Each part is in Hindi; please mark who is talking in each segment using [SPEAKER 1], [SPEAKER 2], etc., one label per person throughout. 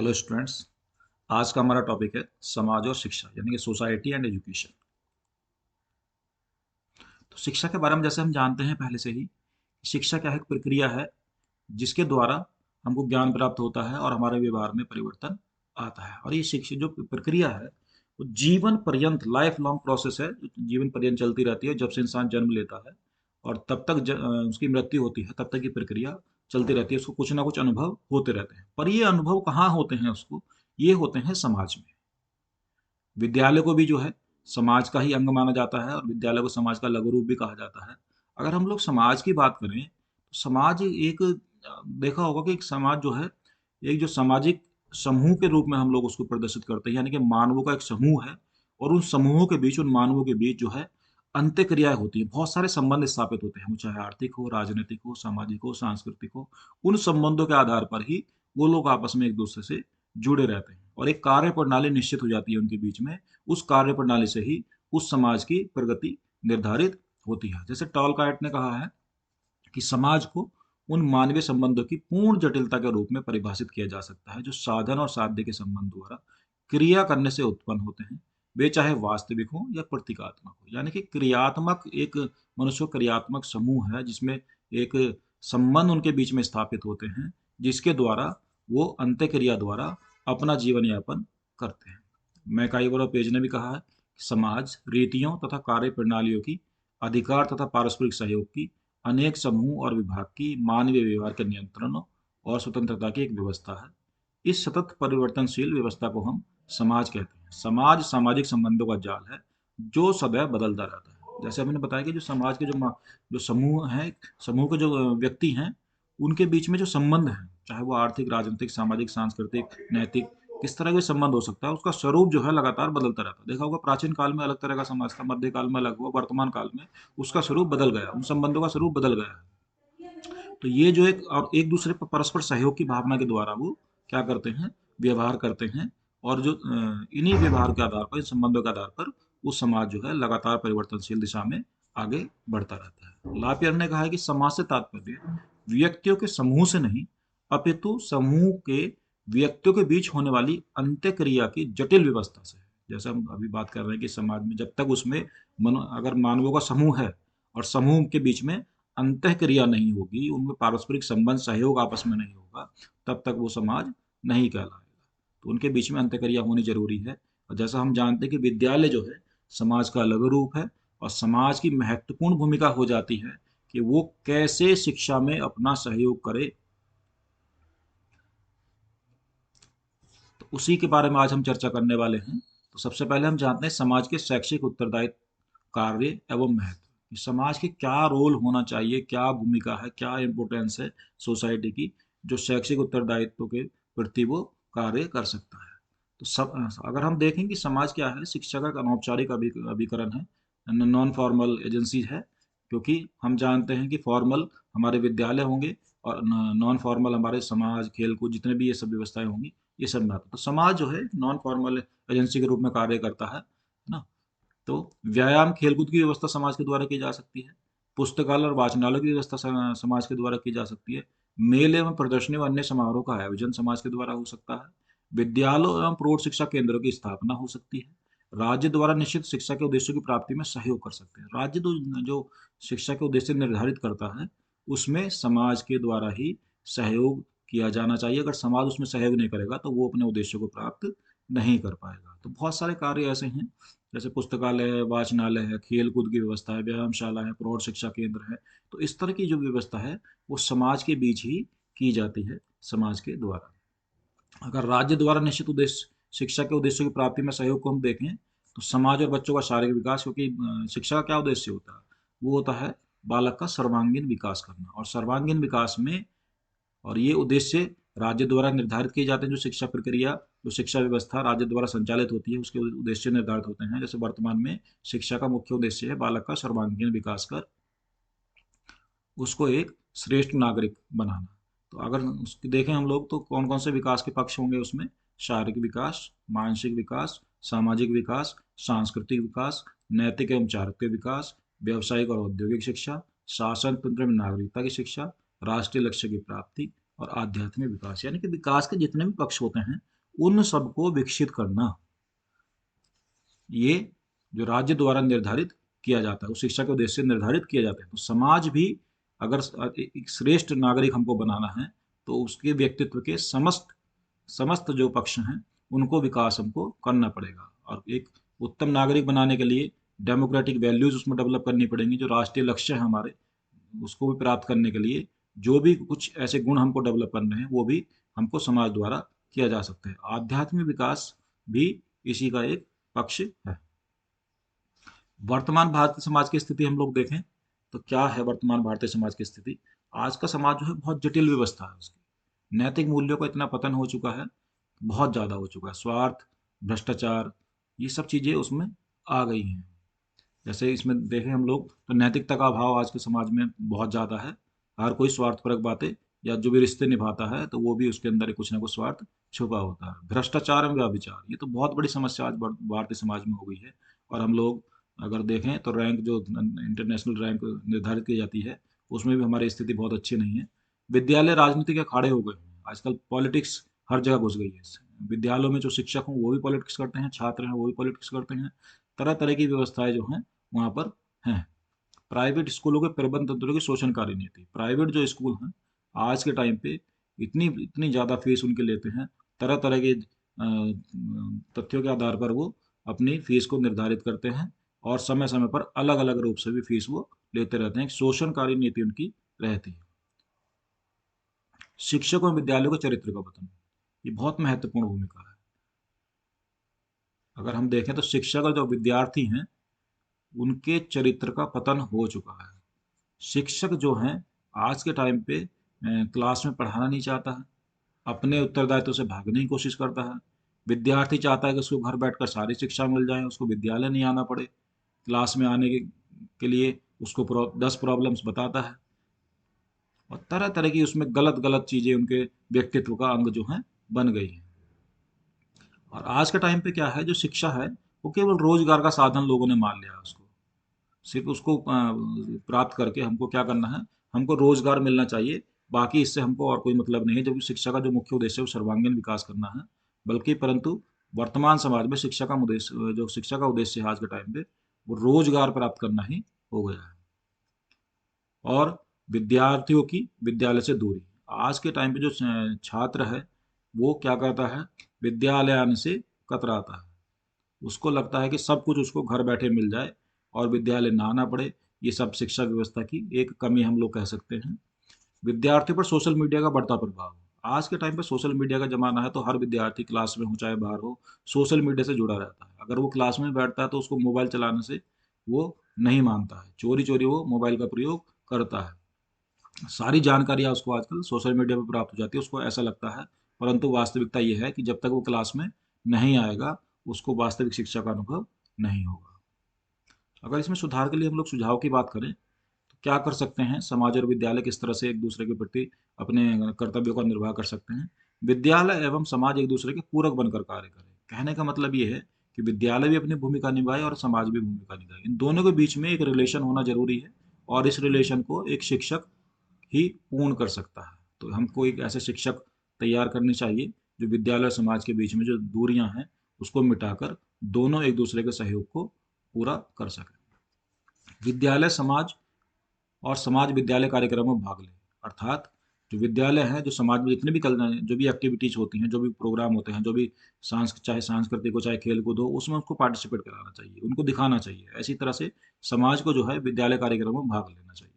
[SPEAKER 1] Hello students. आज का हमारा टॉपिक है समाज और शिक्षा यानी कि सोसाइटी एंड एजुकेशन। तो शिक्षा के बारे में जैसे हम जानते हैं पहले से ही, शिक्षा क्या है? एक प्रक्रिया है जिसके द्वारा हमको ज्ञान प्राप्त होता है और हमारे व्यवहार में परिवर्तन आता है। और ये शिक्षा जो प्रक्रिया है वो जीवन पर्यंत लाइफ लॉन्ग प्रोसेस है, जो जीवन पर्यंत चलती रहती है। जब से इंसान जन्म लेता है और तब तक उसकी मृत्यु होती है, तब तक ये प्रक्रिया चलती रहती है। उसको कुछ ना कुछ अनुभव होते रहते हैं। पर ये अनुभव कहाँ होते हैं? उसको ये होते हैं समाज में। विद्यालय को भी जो है समाज का ही अंग माना जाता है और विद्यालय को समाज का लघु रूप भी कहा जाता है। अगर हम लोग समाज की बात करें तो समाज एक देखा होगा कि एक समाज जो है, एक जो सामाजिक समूह के रूप में हम लोग उसको प्रदर्शित करते हैं, यानी कि मानवों का एक समूह है। और उन समूहों के बीच, उन मानवों के बीच जो है अंत्य क्रियाएं होती हैं। बहुत सारे संबंध स्थापित होते हैं, वो चाहे आर्थिक हो, राजनीतिक हो, सामाजिक हो, सांस्कृतिक हो। उन संबंधों के आधार पर ही वो लोग आपस में एक दूसरे से जुड़े रहते हैं और एक कार्य प्रणाली निश्चित हो जाती है उनके बीच में। उस कार्य प्रणाली से ही उस समाज की प्रगति निर्धारित होती है। जैसे टॉलकाइट ने कहा है कि समाज को उन मानवीय संबंधों की पूर्ण जटिलता के रूप में परिभाषित किया जा सकता है जो साधन और साध्य के संबंध द्वारा क्रिया करने से उत्पन्न होते हैं, वे चाहे वास्तविक हो या प्रतीकात्मक हो। यानी कि क्रियात्मक एक मनुष्य क्रियात्मक समूह है जिसमें एक संबंध उनके बीच में स्थापित होते हैं, जिसके द्वारा वो अंत्य क्रिया द्वारा अपना जीवन यापन करते हैं। मैकाइवर और पेज ने भी कहा है कि समाज रीतियों तथा कार्य प्रणालियों की अधिकार तथा पारस्परिक सहयोग की अनेक समूह और विभाग की मानवीय व्यवहार के नियंत्रण और स्वतंत्रता की एक व्यवस्था है। इस सतत परिवर्तनशील व्यवस्था को हम समाज कहते हैं। समाज सामाजिक संबंधों का जाल है जो सदैव बदलता रहता है। जैसे हमने बताया कि जो समाज के जो समूह हैं, समूह के जो व्यक्ति हैं, उनके बीच में जो संबंध है, चाहे वो आर्थिक, राजनीतिक, सामाजिक, सांस्कृतिक, नैतिक, किस तरह का संबंध हो सकता है, उसका स्वरूप जो है लगातार बदलता रहता है। देखा होगा प्राचीन काल में अलग तरह का समाज था, मध्य काल में अलग हुआ, वर्तमान काल में उसका स्वरूप बदल गया, उन संबंधों का स्वरूप बदल गया है। तो ये जो एक और एक दूसरे पर परस्पर सहयोग की भावना के द्वारा वो क्या करते हैं, व्यवहार करते हैं। और जो इन्हीं व्यवहार के आधार पर, इन संबंधों के आधार पर वो समाज जो है लगातार परिवर्तनशील दिशा में आगे बढ़ता रहता है। लापियर ने कहा है कि समाज से तात्पर्य व्यक्तियों के समूह से नहीं, अपितु समूह के व्यक्तियों के बीच होने वाली अंत्य क्रिया की जटिल व्यवस्था से है। जैसे हम अभी बात कर रहे हैं कि समाज में जब तक उसमें अगर मानवों का समूह है और समूह के बीच में अंतः क्रिया नहीं होगी, उनमें पारस्परिक संबंध, सहयोग आपस में नहीं होगा, तब तक वो समाज नहीं कहलाएगा। तो उनके बीच में अंतः क्रिया होनी जरूरी है। और जैसा हम जानते हैं कि विद्यालय जो है समाज का अलग रूप है और समाज की महत्वपूर्ण भूमिका हो जाती है कि वो कैसे शिक्षा में अपना सहयोग करे। तो उसी के बारे में आज हम चर्चा करने वाले हैं। तो सबसे पहले हम जानते हैं समाज के शैक्षिक उत्तरदायित्व, कार्य एवं महत्व। समाज के क्या रोल होना चाहिए, क्या भूमिका है, क्या इम्पोर्टेंस है सोसाइटी की, जो शैक्षिक उत्तरदायित्व के प्रति वो कार्य कर सकता है। तो सब अगर हम देखें कि समाज क्या है, शिक्षा का एक अनौपचारिक अभिकरण है, नॉन फॉर्मल एजेंसी है। क्योंकि हम जानते हैं कि फॉर्मल हमारे विद्यालय होंगे और नॉन फॉर्मल हमारे समाज, खेल कूद, जितने भी ये सब व्यवस्थाएं होंगी, ये सब में आता है। तो समाज जो है नॉन फॉर्मल एजेंसी के रूप में कार्य करता है ना। तो व्यायाम, खेलकूद की व्यवस्था समाज के द्वारा की जा सकती है। पुस्तकालय और वाचनालय की व्यवस्था समाज के द्वारा की जा सकती है। मेले एवं प्रदर्शनी व अन्य समारोह का आयोजन समाज के द्वारा हो सकता है। विद्यालयों एवं प्रौढ़ शिक्षा केंद्रों की स्थापना हो सकती है। राज्य द्वारा निश्चित शिक्षा के उद्देश्यों की प्राप्ति में सहयोग कर सकते हैं। राज्य जो शिक्षा के उद्देश्य निर्धारित करता है, उसमें समाज के द्वारा ही सहयोग किया जाना चाहिए। अगर समाज उसमें सहयोग नहीं करेगा तो वो अपने उद्देश्यों को प्राप्त नहीं कर पाएगा। तो बहुत सारे कार्य ऐसे हैं, जैसे पुस्तकालय है, वाचनालय है, खेल कूद की व्यवस्था है, व्यायामशाला है, प्रौढ़ शिक्षा केंद्र है। तो इस तरह की जो व्यवस्था है वो समाज के बीच ही की जाती है, समाज के द्वारा। अगर राज्य द्वारा निश्चित उद्देश्य, शिक्षा के उद्देश्यों की प्राप्ति में सहयोग को हम देखें तो समाज और बच्चों का शारीरिक विकास, क्योंकि शिक्षा का क्या उद्देश्य होता है? वो होता है बालक का सर्वांगीण विकास करना। और सर्वांगीण विकास में, और ये उद्देश्य राज्य द्वारा निर्धारित किए जाते हैं। जो शिक्षा प्रक्रिया, जो शिक्षा व्यवस्था राज्य द्वारा संचालित होती है, उसके उद्देश्य निर्धारित होते हैं। जैसे वर्तमान में शिक्षा का मुख्य उद्देश्य है बालक का सर्वांगीण विकास कर उसको एक श्रेष्ठ नागरिक बनाना। तो अगर उसकी देखें हम लोग तो कौन कौन से विकास के पक्ष होंगे उसमें? शारीरिक विकास, मानसिक विकास, सामाजिक विकास, सांस्कृतिक विकास, नैतिक एवं चारित्रिक विकास, व्यावसायिक और औद्योगिक शिक्षा, शासन तंत्र में नागरिकता की शिक्षा, राष्ट्रीय लक्ष्य की प्राप्ति और आध्यात्मिक विकास, यानी कि विकास के जितने भी पक्ष होते हैं उन सबको विकसित करना, ये जो राज्य द्वारा निर्धारित किया जाता है, उस शिक्षा के उद्देश्य से निर्धारित किया जाता है। तो समाज भी अगर एक श्रेष्ठ नागरिक हमको बनाना है तो उसके व्यक्तित्व के समस्त समस्त जो पक्ष हैं उनको विकास हमको करना पड़ेगा। और एक उत्तम नागरिक बनाने के लिए डेमोक्रेटिक वैल्यूज उसमें डेवलप करनी पड़ेंगी, जो राष्ट्रीय लक्ष्य है हमारे उसको भी प्राप्त करने के लिए जो भी कुछ ऐसे गुण हमको डेवलप करने हैं वो भी हमको समाज द्वारा किया जा सकता है। आध्यात्मिक विकास भी इसी का एक पक्ष है। वर्तमान भारतीय समाज की स्थिति हम लोग देखें तो क्या है वर्तमान भारतीय समाज की स्थिति। आज का समाज जो है बहुत जटिल व्यवस्था है उसकी, नैतिक मूल्यों का इतना पतन हो चुका है, बहुत ज़्यादा हो चुका है, स्वार्थ, भ्रष्टाचार, ये सब चीज़ें उसमें आ गई हैं। जैसे इसमें देखें हम लोग तो नैतिकता का अभाव आज के समाज में बहुत ज़्यादा है। हर कोई स्वार्थपरक बातें, या जो भी रिश्ते निभाता है तो वो भी उसके अंदर कुछ ना कुछ स्वार्थ छुपा होता है। भ्रष्टाचार एवं व्यभिचार, ये तो बहुत बड़ी समस्या आज भारतीय समाज में हो गई है। और हम लोग अगर देखें तो रैंक जो इंटरनेशनल रैंक निर्धारित की जाती है उसमें भी हमारी स्थिति बहुत अच्छी नहीं है। विद्यालय राजनीति के अखाड़े हो गए हैं, आजकल पॉलिटिक्स हर जगह घुस गई है। विद्यालयों में जो शिक्षक हों वो भी पॉलिटिक्स करते हैं, छात्र हैं वो भी पॉलिटिक्स करते हैं, तरह तरह की व्यवस्थाएं जो हैं वहाँ पर हैं। प्राइवेट स्कूलों के प्रबंध तंत्रों की शोषणकारी नीति, प्राइवेट जो स्कूल हैं आज के टाइम पे इतनी इतनी ज़्यादा फीस उनके लेते हैं, तरह तरह के तथ्यों के आधार पर वो अपनी फीस को निर्धारित करते हैं और समय समय पर अलग अलग रूप से भी फीस वो लेते रहते हैं। शोषणकारी नीति उनकी रहती है। शिक्षकों और विद्यालयों के चरित्र का पतन, ये बहुत महत्वपूर्ण भूमिका है। अगर हम देखें तो शिक्षक और जो विद्यार्थी हैं उनके चरित्र का पतन हो चुका है। शिक्षक जो हैं आज के टाइम पे क्लास में पढ़ाना नहीं चाहता है, अपने उत्तरदायित्व से भागने की कोशिश करता है। विद्यार्थी चाहता है कि उसको घर बैठकर सारी शिक्षा मिल जाए, उसको विद्यालय नहीं आना पड़े। क्लास में आने के लिए उसको 10 प्रॉब्लम्स बताता है और तरह तरह की उसमें गलत गलत चीज़ें उनके व्यक्तित्व का अंग जो है बन गई हैं। और आज के टाइम पे क्या है, जो शिक्षा है वो केवल रोजगार का साधन लोगों ने मान लिया है उसको। सिर्फ उसको प्राप्त करके हमको क्या करना है, हमको रोजगार मिलना चाहिए, बाकी इससे हमको और कोई मतलब नहीं है। जबकि शिक्षा का जो मुख्य उद्देश्य है वो सर्वांगीण विकास करना है, बल्कि परंतु वर्तमान समाज में शिक्षा का उद्देश्य, जो शिक्षा का उद्देश्य है आज के टाइम पे, वो रोजगार प्राप्त करना ही हो गया है। और विद्यार्थियों की विद्यालय से दूरी, आज के टाइम पे जो छात्र है वो क्या करता है, विद्यालय आने से कतराता है। उसको लगता है कि सब कुछ उसको घर बैठे मिल जाए और विद्यालय ना आना पड़े। ये सब शिक्षा व्यवस्था की एक कमी हम लोग कह सकते हैं। विद्यार्थियों पर सोशल मीडिया का बढ़ता प्रभाव, आज के टाइम पे सोशल मीडिया का जमाना है तो हर विद्यार्थी क्लास में हो चाहे बाहर हो सोशल मीडिया से जुड़ा रहता है। अगर वो क्लास में बैठता है तो उसको मोबाइल चलाने से वो नहीं मानता है, चोरी चोरी वो मोबाइल का प्रयोग करता है। सारी जानकारियाँ उसको आजकल सोशल मीडिया पर प्राप्त हो जाती है, उसको ऐसा लगता है। परंतु वास्तविकता ये है कि जब तक वो क्लास में नहीं आएगा उसको वास्तविक शिक्षा का अनुभव नहीं होगा। अगर इसमें सुधार के लिए हम लोग सुझाव की बात करें तो क्या कर सकते हैं, समाज और विद्यालय किस तरह से एक दूसरे के प्रति अपने कर्तव्यों का निर्वाह कर सकते हैं। विद्यालय एवं समाज एक दूसरे के पूरक बनकर कार्य करें। कहने का मतलब ये है कि विद्यालय भी अपनी भूमिका निभाए और समाज भी भूमिका निभाए, इन दोनों के बीच में एक रिलेशन होना जरूरी है। और इस रिलेशन को एक शिक्षक ही पूर्ण कर सकता है। तो हमको एक ऐसे शिक्षक तैयार करने चाहिए जो विद्यालय और समाज के बीच में जो दूरियां हैं उसको मिटाकर दोनों एक दूसरे के सहयोग को पूरा कर सकें। विद्यालय समाज और समाज विद्यालय कार्यक्रमों में भाग लें, अर्थात जो विद्यालय हैं, जो समाज में जितने भी कल जो भी एक्टिविटीज होती हैं, जो भी प्रोग्राम होते हैं, जो भी चाहे सांस्कृतिक हो चाहे खेल कूद हो, उसमें उसको पार्टिसिपेट कराना चाहिए, उनको दिखाना चाहिए। ऐसी तरह से समाज को जो है विद्यालय कार्यक्रमों में भाग लेना चाहिए।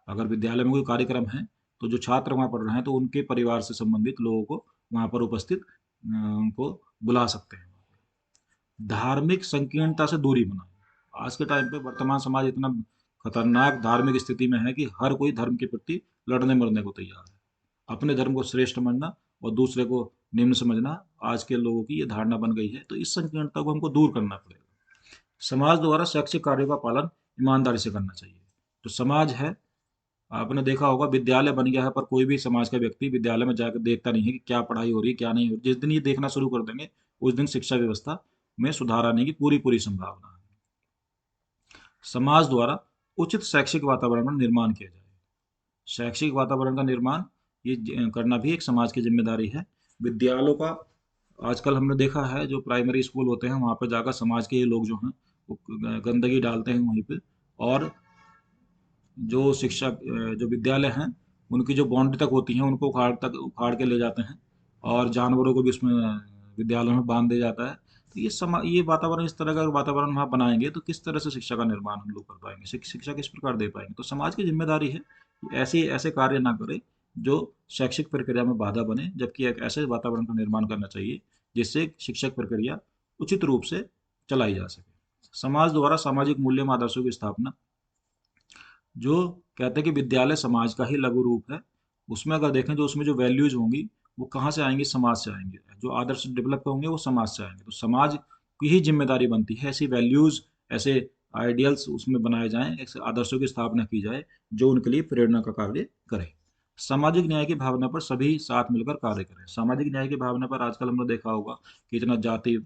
[SPEAKER 1] अगर विद्यालय में कोई कार्यक्रम है तो जो छात्र वहाँ पढ़ रहे हैं तो उनके परिवार से संबंधित लोगों को वहाँ पर उपस्थित उनको बुला सकते हैं। धार्मिक संकीर्णता से दूरी बनाए, आज के टाइम पे वर्तमान समाज इतना खतरनाक धार्मिक स्थिति में है कि हर कोई धर्म के प्रति लड़ने मरने को तैयार है। अपने धर्म को श्रेष्ठ मानना और दूसरे को निम्न समझना आज के लोगों की ये धारणा बन गई है, तो इस संकीर्णता को हमको दूर करना पड़ेगा। समाज द्वारा शैक्षिक कार्यों का पालन ईमानदारी से करना चाहिए। तो समाज है, आपने देखा होगा विद्यालय बन गया है पर कोई भी समाज का व्यक्ति विद्यालय में जाकर देखता नहीं है कि क्या पढ़ाई हो रही है क्या नहीं हो रही। जिस दिन ये देखना शुरू कर देंगे उस दिन शिक्षा व्यवस्था में सुधार आने की पूरी पूरी संभावना है। समाज द्वारा उचित शैक्षिक वातावरण का निर्माण किया जाए। शैक्षिक वातावरण का निर्माण ये करना भी एक समाज की जिम्मेदारी है। विद्यालयों का आजकल हमने देखा है, जो प्राइमरी स्कूल होते हैं वहाँ पर जाकर समाज के ये लोग जो हैं वो गंदगी डालते हैं वहीं पे, और जो शिक्षक जो विद्यालय हैं उनकी जो बाउंड्री तक होती हैं उनको उखाड़ के ले जाते हैं, और जानवरों को भी उसमें विद्यालयों में बांध दिया जाता है। तो ये वातावरण, इस तरह का वातावरण वहाँ बनाएंगे तो किस तरह से शिक्षा का निर्माण हम लोग कर पाएंगे, शिक्षा किस प्रकार दे पाएंगे। तो समाज की जिम्मेदारी है कि ऐसे ऐसे कार्य ना करे जो शैक्षिक प्रक्रिया में बाधा बने, जबकि एक ऐसे वातावरण का निर्माण करना चाहिए जिससे शिक्षक प्रक्रिया उचित रूप से चलाई जा सके। समाज द्वारा सामाजिक मूल्य में आदर्शों की स्थापना, जो कहते हैं कि विद्यालय समाज का ही लघु रूप है, उसमें अगर देखें तो उसमें जो वैल्यूज होंगी वो कहाँ से आएंगी, समाज से आएंगे। जो आदर्श डेवलप होंगे वो समाज से आएंगे, तो समाज की ही जिम्मेदारी बनती है ऐसी वैल्यूज, ऐसे आइडियल्स उसमें बनाए जाएं, ऐसे आदर्शों की स्थापना की जाए जो उनके लिए प्रेरणा का कार्य करे। सामाजिक न्याय की भावना पर सभी साथ मिलकर कार्य करें। सामाजिक न्याय की भावना पर आजकल हमने देखा होगा कि इतना जाति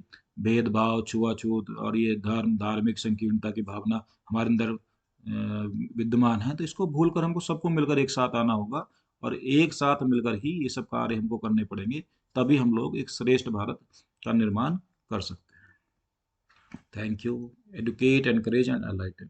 [SPEAKER 1] भेदभाव, छुआछूत और ये धार्मिक संकीर्णता की भावना हमारे अंदर विद्यमान है। तो इसको भूल कर हमको सबको मिलकर एक साथ आना होगा, और एक साथ मिलकर ही ये सब कार्य हमको करने पड़ेंगे, तभी हम लोग एक श्रेष्ठ भारत का निर्माण कर सकते हैं। Thank you. Educate, encourage and enlighten.